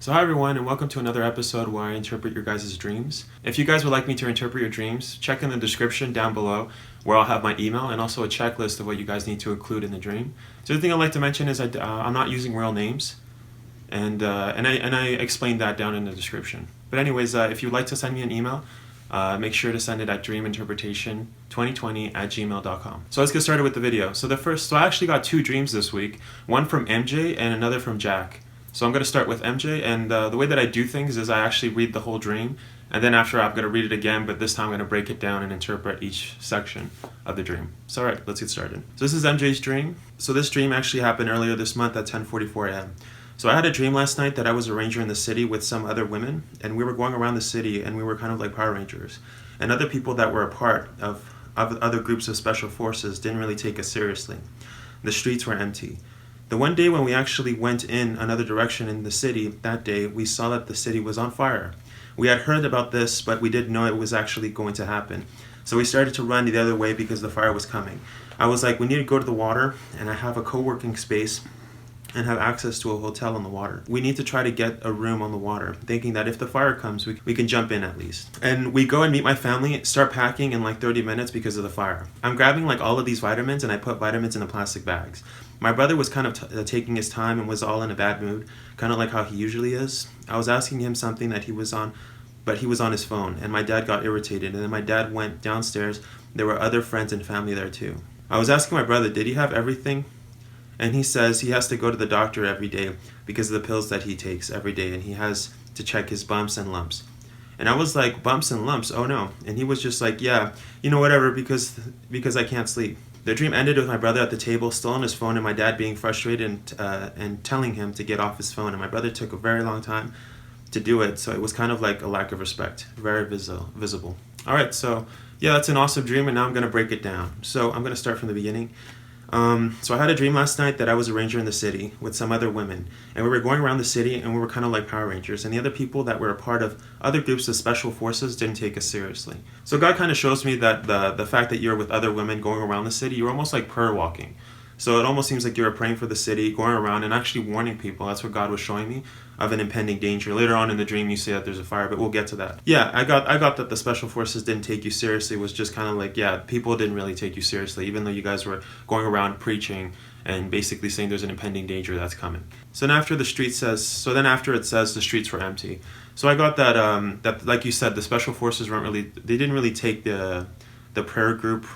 So hi everyone, and welcome to another episode where I interpret your guys' dreams. If you guys would like me to interpret your dreams, check in the description down below where I'll have my email and also a checklist of what you guys need to include in the dream. So the thing I'd like to mention is I'm not using real names, and I explained that down in the description. But anyways, if you'd like to send me an email, make sure to send it at dreaminterpretation2020@gmail.com. So let's get started with the video. So I actually got two dreams this week, one from MJ and another from Jack. So I'm going to start with MJ, and the way that I do things is I actually read the whole dream, and then after I'm going to read it again, but this time I'm going to break it down and interpret each section of the dream. So alright, let's get started. So this is MJ's dream. So this dream actually happened earlier this month at 10:44 a.m. So I had a dream last night that I was a ranger in the city with some other women, and we were going around the city, and we were kind of like Power Rangers. And other people that were a part of other groups of special forces didn't really take us seriously. The streets were empty. The one day when we actually went in another direction in the city, that day, we saw that the city was on fire. We had heard about this, but we didn't know it was actually going to happen. So we started to run the other way because the fire was coming. I was like, we need to go to the water, and I have a co-working space and have access to a hotel on the water. We need to try to get a room on the water, thinking that if the fire comes, we can jump in at least. And we go and meet my family, start packing in like 30 minutes because of the fire. I'm grabbing like all of these vitamins, and I put vitamins in the plastic bags. My brother was kind of taking his time and was all in a bad mood, kind of like how he usually is. I was asking him something that he was on, but he was on his phone, and my dad got irritated, and then my dad went downstairs. There were other friends and family there too. I was asking my brother, did he have everything? And he says he has to go to the doctor every day because of the pills that he takes every day, and he has to check his bumps and lumps. And I was like, bumps and lumps? Oh no. And he was just like, yeah, whatever, because I can't sleep. The dream ended with my brother at the table, still on his phone, and my dad being frustrated and telling him to get off his phone. And my brother took a very long time to do it, so it was kind of like a lack of respect, very visible. All right, so yeah, that's an awesome dream, and now I'm going to break it down. So I'm going to start from the beginning. So I had a dream last night that I was a ranger in the city with some other women, and we were going around the city, and we were kind of like Power Rangers, and the other people that were a part of other groups of special forces didn't take us seriously. So God kind of shows me that the fact that you're with other women going around the city, you're almost like prayer walking. So it almost seems like you're praying for the city, going around and actually warning people. That's what God was showing me, of an impending danger. Later on in the dream, you say that there's a fire, but we'll get to that. Yeah, I got that the special forces didn't take you seriously. It was just kind of like, yeah, people didn't really take you seriously, even though you guys were going around preaching and basically saying there's an impending danger that's coming. So then after it says the streets were empty. So I got that like you said, the special forces didn't really take the prayer group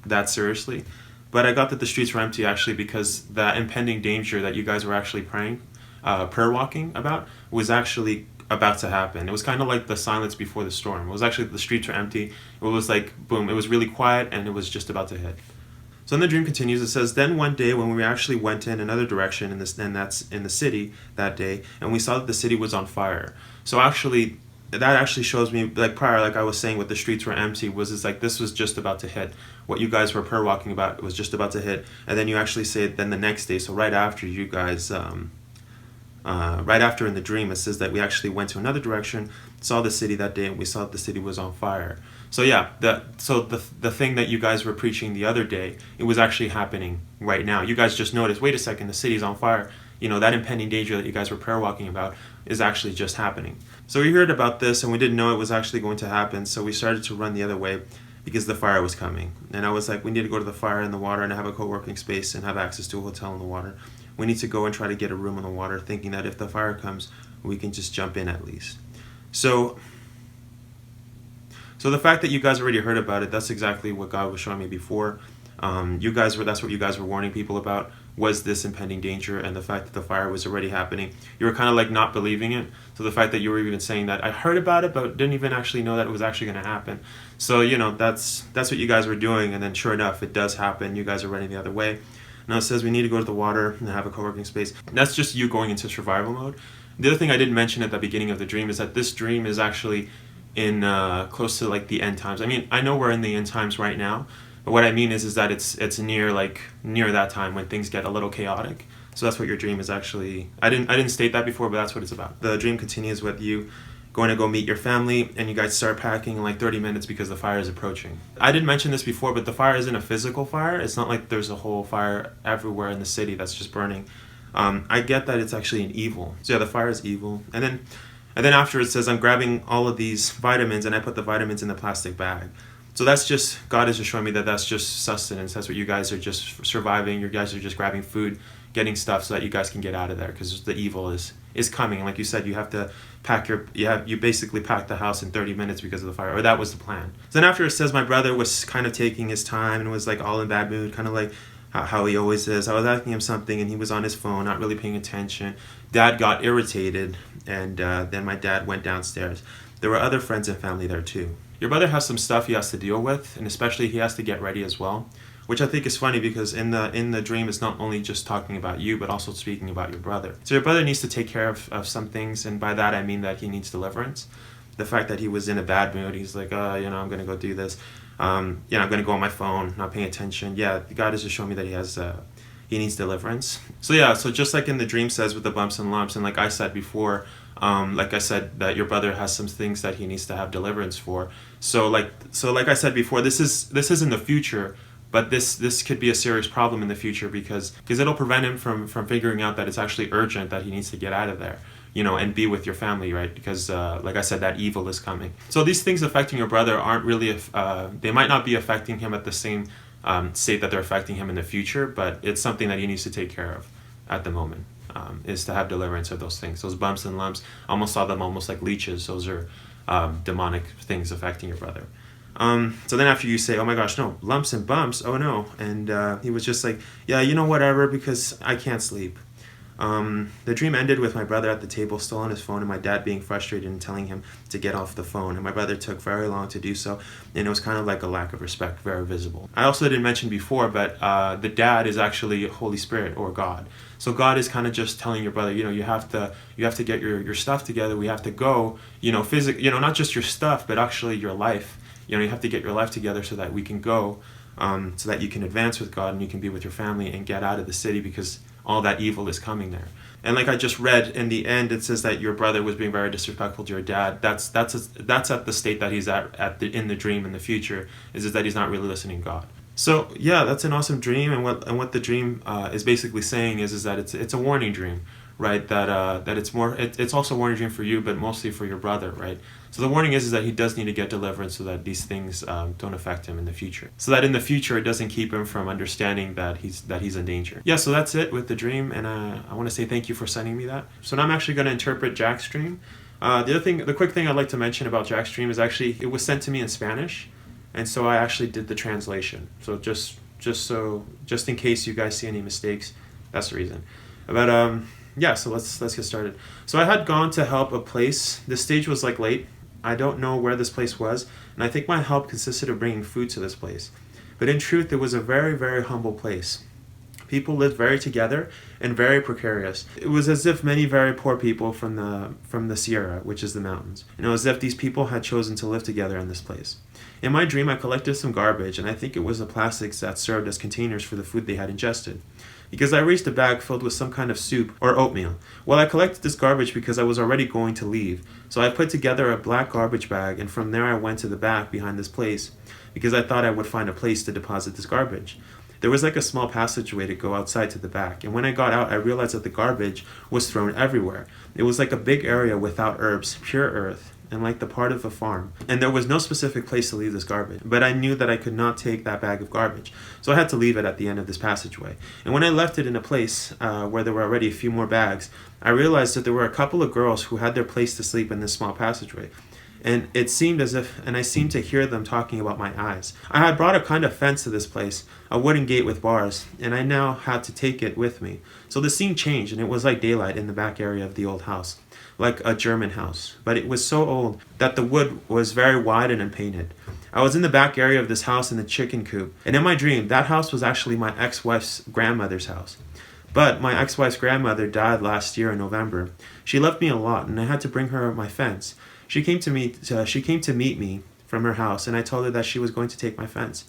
that seriously. But I got that the streets were empty actually because that impending danger that you guys were actually prayer walking about was actually about to happen. It was kind of like the silence before the storm. It was actually the streets were empty. It was like, boom, it was really quiet and it was just about to hit. So then the dream continues. It says, then one day when we actually went in another direction, and that's in the city that day, and we saw that the city was on fire. So actually, that actually shows me, like prior, like I was saying, what the streets were empty it's like this was just about to hit. What you guys were prayer walking about was just about to hit, and then you actually say it then the next day. So right after you guys, right after in the dream, it says that we actually went to another direction, saw the city that day, and we saw that the city was on fire. So yeah, the thing that you guys were preaching the other day, it was actually happening right now. You guys just noticed, wait a second, the city's on fire. That impending danger that you guys were prayer walking about is actually just happening. So we heard about this, and we didn't know it was actually going to happen, so we started to run the other way because the fire was coming. And I was like, we need to go to the fire in the water and have a co-working space and have access to a hotel in the water. We need to go and try to get a room in the water, thinking that if the fire comes, we can just jump in at least. So the fact that you guys already heard about it, that's exactly what God was showing me before. That's what you guys were warning people about, was this impending danger, and the fact that the fire was already happening. You were kind of like not believing it. So the fact that you were even saying that I heard about it but didn't even actually know that it was actually going to happen. So that's what you guys were doing, and then sure enough, it does happen. You guys are running the other way. Now it says we need to go to the water and have a co-working space. That's just you going into survival mode. The other thing I didn't mention at the beginning of the dream is that this dream is actually in close to like the end times. I mean, I know we're in the end times right now, but what I mean is that it's near that time when things get a little chaotic. So that's what your dream is actually. I didn't state that before, but that's what it's about. The dream continues with you going to go meet your family, and you guys start packing in like 30 minutes because the fire is approaching. I didn't mention this before, but the fire isn't a physical fire. It's not like there's a whole fire everywhere in the city that's just burning. I get that it's actually an evil. So yeah, the fire is evil. And then after it says, I'm grabbing all of these vitamins and I put the vitamins in the plastic bag. So that's just, God is just showing me that that's just sustenance. That's what you guys are just surviving. You guys are just grabbing food, getting stuff so that you guys can get out of there, because the evil is coming. And like you said, you have to pack you basically packed the house in 30 minutes because of the fire, or that was the plan. So then after it says, my brother was kind of taking his time and was like all in bad mood, kind of like how he always is. I was asking him something and he was on his phone, not really paying attention. Dad got irritated, and then my dad went downstairs. There were other friends and family there too. Your brother has some stuff he has to deal with, and especially he has to get ready as well, which I think is funny because in the dream it's not only just talking about you, but also speaking about your brother. So your brother needs to take care of some things, and by that I mean that he needs deliverance. The fact that he was in a bad mood, he's like, I'm going to go do this. I'm going to go on my phone, not paying attention. Yeah, God is just showing me that he needs deliverance. So yeah, so just like in the dream says with the bumps and lumps, and like I said before, that your brother has some things that he needs to have deliverance for. So like I said before, this is in the future, but this could be a serious problem in the future because it'll prevent him from figuring out that it's actually urgent that he needs to get out of there, and be with your family, right? Because like I said, that evil is coming. So these things affecting your brother aren't really, they might not be affecting him at the same state that they're affecting him in the future, but it's something that he needs to take care of at the moment. Is to have deliverance of those things. Those bumps and lumps, I almost saw them almost like leeches. Those are demonic things affecting your brother. So then after you say, oh my gosh, no, lumps and bumps, oh no. And he was just like, yeah, whatever, because I can't sleep. The dream ended with my brother at the table still on his phone and my dad being frustrated and telling him to get off the phone, and my brother took very long to do so, and it was kind of like a lack of respect, very visible. I also didn't mention before, but the dad is actually Holy Spirit or God. So God is kind of just telling your brother, you have to get your stuff together. We have to go, physically, not just your stuff, but actually your life. You have to get your life together so that we can go, so that you can advance with God and you can be with your family and get out of the city, because all that evil is coming there. And like I just read in the end, it says that your brother was being very disrespectful to your dad. That's at the state that he's in the dream in the future, is that he's not really listening to God. So yeah, that's an awesome dream, and what the dream is basically saying is that it's a warning dream, right? That it's also a warning dream for you, but mostly for your brother, right? So the warning is that he does need to get deliverance so that these things don't affect him in the future. So that in the future it doesn't keep him from understanding that he's in danger. Yeah, so that's it with the dream, and I want to say thank you for sending me that. So now I'm actually going to interpret Jack's dream. The quick thing I'd like to mention about Jack's dream is actually it was sent to me in Spanish, and so I actually did the translation. So just in case you guys see any mistakes, that's the reason. But yeah, so let's get started. So I had gone to help a place. The stage was like late. I don't know where this place was, and I think my help consisted of bringing food to this place. But in truth, it was a very, very humble place. People lived very together and very precarious. It was as if many very poor people from the Sierra, which is the mountains, as if these people had chosen to live together in this place. In my dream, I collected some garbage, and I think it was the plastics that served as containers for the food they had ingested, because I raised a bag filled with some kind of soup or oatmeal. Well, I collected this garbage because I was already going to leave, so I put together a black garbage bag, and from there I went to the back behind this place, because I thought I would find a place to deposit this garbage. There was like a small passageway to go outside to the back, and when I got out, I realized that the garbage was thrown everywhere. It was like a big area without herbs, pure earth, and like the part of a farm. And there was no specific place to leave this garbage, but I knew that I could not take that bag of garbage, so I had to leave it at the end of this passageway. And when I left it in a place where there were already a few more bags, I realized that there were a couple of girls who had their place to sleep in this small passageway. And it seemed I seemed to hear them talking about my eyes. I had brought a kind of fence to this place, a wooden gate with bars, and I now had to take it with me. So the scene changed, and it was like daylight in the back area of the old house, like a German house. But it was so old that the wood was very wide and unpainted. I was in the back area of this house in the chicken coop, and in my dream, that house was actually my ex-wife's grandmother's house. But my ex-wife's grandmother died last year in November. She left me a lot, and I had to bring her my fence. She came to meet me from her house, and I told her that she was going to take my fence.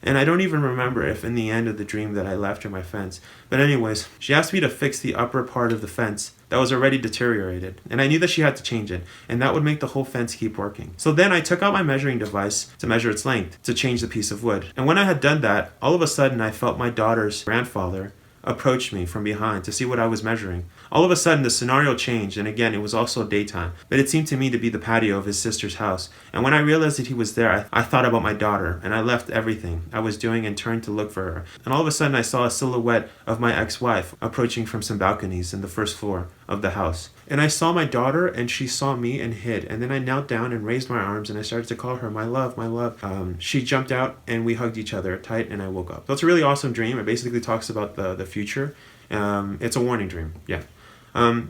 And I don't even remember if in the end of the dream that I left her my fence. But anyways, she asked me to fix the upper part of the fence that was already deteriorated, and I knew that she had to change it, and that would make the whole fence keep working. So then I took out my measuring device to measure its length, to change the piece of wood. And when I had done that, all of a sudden I felt my daughter's grandfather, approached me from behind to see what I was measuring. All of a sudden, the scenario changed, and again, it was also daytime. But it seemed to me to be the patio of his sister's house. And when I realized that he was there, I thought about my daughter, and I left everything I was doing and turned to look for her. And all of a sudden, I saw a silhouette of my ex-wife approaching from some balconies in the first floor of the house. And I saw my daughter, and she saw me and hid. And then I knelt down and raised my arms, and I started to call her, my love, my love. She jumped out, and we hugged each other tight, and I woke up. So it's a really awesome dream. It basically talks about the future. It's a warning dream, yeah.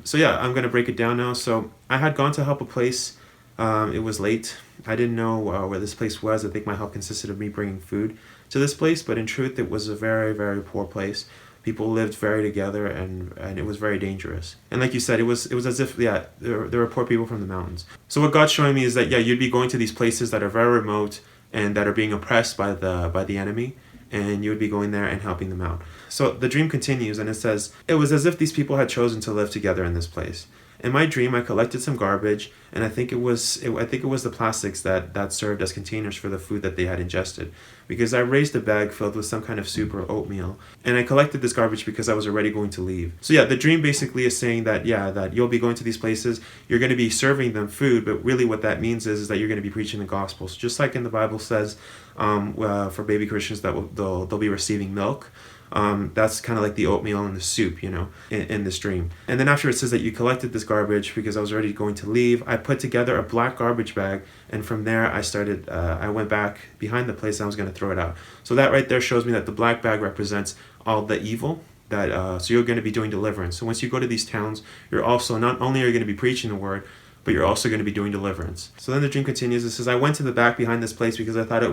So yeah, I'm going to break it down now. So I had gone to help a place. It was late. I didn't know where this place was. I think my help consisted of me bringing food to this place, but in truth, it was a very, very poor place. People lived very together, and it was very dangerous. And like you said, it was as if, yeah, there were poor people from the mountains. So what God's showing me is that, yeah, you'd be going to these places that are very remote and that are being oppressed by the enemy, and you would be going there and helping them out. So the dream continues, and it says, it was as if these people had chosen to live together in this place. In my dream, I collected some garbage, and I think it was the plastics that served as containers for the food that they had ingested, because I raised a bag filled with some kind of soup or oatmeal, and I collected this garbage because I was already going to leave. So yeah, the dream basically is saying that, yeah, that you'll be going to these places, you're going to be serving them food, but really what that means is that you're going to be preaching the gospel. So just like in the Bible says, for baby Christians that they'll be receiving milk. That's kind of like the oatmeal and the soup, in this dream. And then after it says that you collected this garbage because I was already going to leave, I put together a black garbage bag, and from there I went back behind the place and I was going to throw it out. So that right there shows me that the black bag represents all the evil so you're going to be doing deliverance. So once you go to these towns, you're also, not only are you going to be preaching the word, but you're also going to be doing deliverance. So then the dream continues. It says, I went to the back behind this place because I thought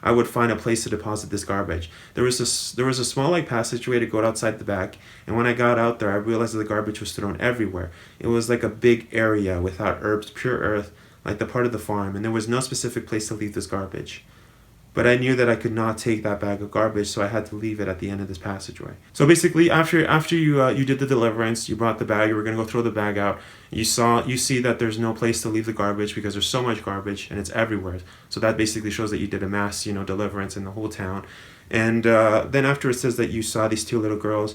I would find a place to deposit this garbage. There was a small passageway to go outside the back, and when I got out there, I realized that the garbage was thrown everywhere. It was like a big area without herbs, pure earth, like the part of the farm, and there was no specific place to leave this garbage. But I knew that I could not take that bag of garbage, so I had to leave it at the end of this passageway. So basically, after you did the deliverance, you brought the bag, you were going to go throw the bag out, you see that there's no place to leave the garbage because there's so much garbage and it's everywhere. So that basically shows that you did a mass, deliverance in the whole town. And then after it says that you saw these two little girls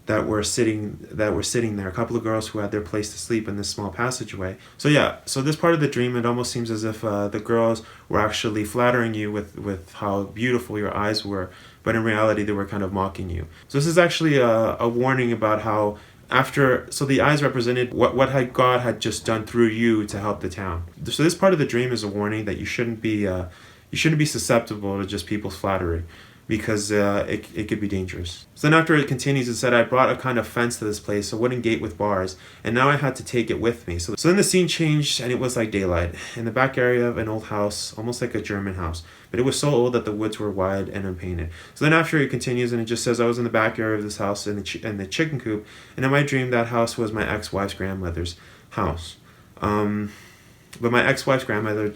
that were sitting there, a couple of girls who had their place to sleep in this small passageway. So yeah, so this part of the dream, it almost seems as if the girls were actually flattering you with how beautiful your eyes were, but in reality they were kind of mocking you. So this is actually a warning about how so the eyes represented what God had just done through you to help the town. So this part of the dream is a warning that you shouldn't be susceptible to just people's flattery, because it could be dangerous. So then after it continues, it said, I brought a kind of fence to this place, a wooden gate with bars, and now I had to take it with me. So then the scene changed, and it was like daylight, in the back area of an old house, almost like a German house. But it was so old that the woods were wide and unpainted. So then after it continues, and it just says, I was in the back area of this house in the chicken coop, and in my dream, that house was my ex-wife's grandmother's house. But my ex-wife's grandmother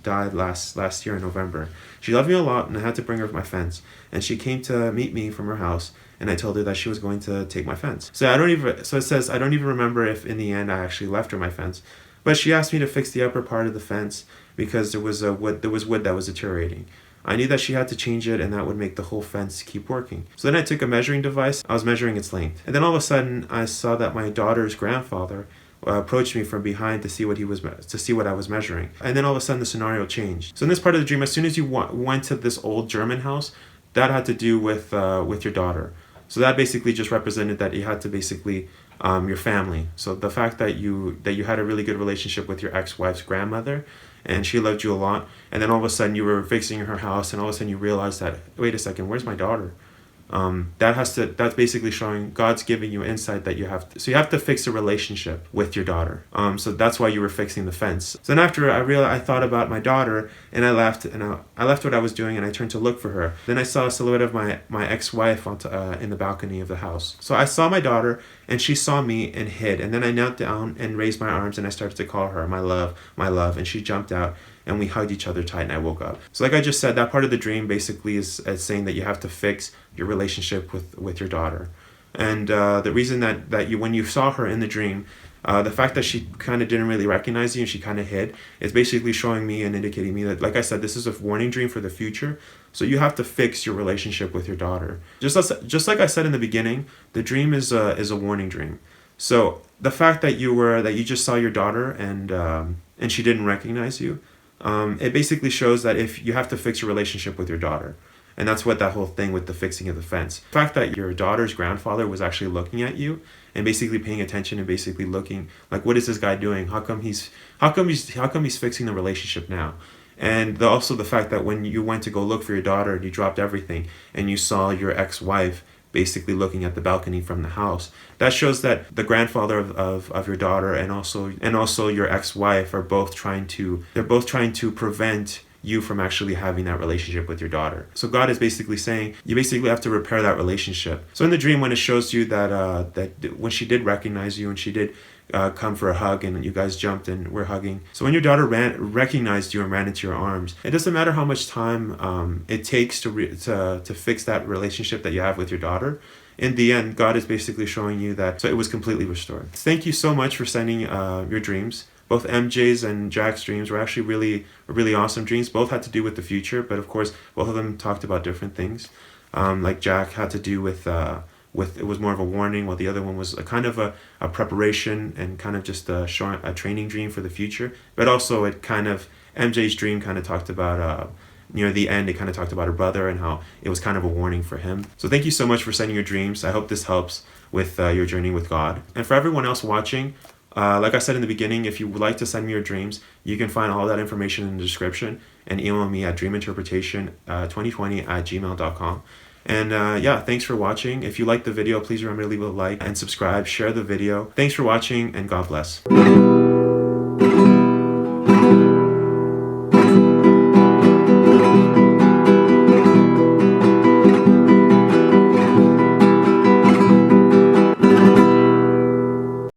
died last year in November. She loved me a lot, and I had to bring her my fence. And she came to meet me from her house, and I told her that she was going to take my fence. So it says I don't even remember if in the end I actually left her my fence. But she asked me to fix the upper part of the fence because there was wood that was deteriorating. I knew that she had to change it, and that would make the whole fence keep working. So then I took a measuring device. I was measuring its length, and then all of a sudden I saw that my daughter's grandfather approached me from behind to see what I was measuring. And then all of a sudden the scenario changed. So in this part of the dream, as soon as you went to this old German house, that had to do with your daughter. So that basically just represented that you had to basically your family. So the fact that you had a really good relationship with your ex-wife's grandmother, and she loved you a lot, and then all of a sudden you were fixing her house, and all of a sudden you realized that, wait a second, where's my daughter? That's basically showing God's giving you insight that you have to fix a relationship with your daughter. So that's why you were fixing the fence. So then after I thought about my daughter, and I left what I was doing, and I turned to look for her. Then I saw a silhouette of my ex-wife in the balcony of the house. So I saw my daughter, and she saw me and hid. And then I knelt down and raised my arms, and I started to call her, my love, my love. And she jumped out, and we hugged each other tight, and I woke up. So like I just said, that part of the dream basically is saying that you have to fix your relationship with your daughter. And the reason that when you saw her in the dream, the fact that she kind of didn't really recognize you and she kind of hid is basically showing me and indicating me that, like I said, this is a warning dream for the future. So you have to fix your relationship with your daughter. Just like I said in the beginning, the dream is a warning dream. So the fact that you just saw your daughter and she didn't recognize you, it basically shows that if you have to fix your relationship with your daughter. And that's what that whole thing with the fixing of the fence. The fact that your daughter's grandfather was actually looking at you and basically paying attention and basically looking like, what is this guy doing? How come he's fixing the relationship now? And also the fact that when you went to go look for your daughter and you dropped everything and you saw your ex-wife basically looking at the balcony from the house, that shows that the grandfather of your daughter and also your ex-wife are both trying to prevent you from actually having that relationship with your daughter. So God is basically saying you basically have to repair that relationship. So in the dream, when it shows you that when she did recognize you and she did come for a hug and you guys jumped and were hugging. So when your daughter recognized you and ran into your arms, it doesn't matter how much time it takes to fix that relationship that you have with your daughter. In the end, God is basically showing you that so it was completely restored. Thank you so much for sending your dreams. Both MJ's and Jack's dreams were actually really awesome dreams. Both had to do with the future, but of course, both of them talked about different things. Like Jack had to do with it was more of a warning, while the other one was a kind of a preparation and kind of just a training dream for the future. But also, MJ's dream kind of talked about near the end. It kind of talked about her brother and how it was kind of a warning for him. So thank you so much for sending your dreams. I hope this helps with your journey with God. And for everyone else watching, like I said in the beginning, if you would like to send me your dreams, you can find all that information in the description and email me at dreaminterpretation2020@gmail.com. And thanks for watching. If you liked the video, please remember to leave a like and subscribe, share the video. Thanks for watching, and God bless.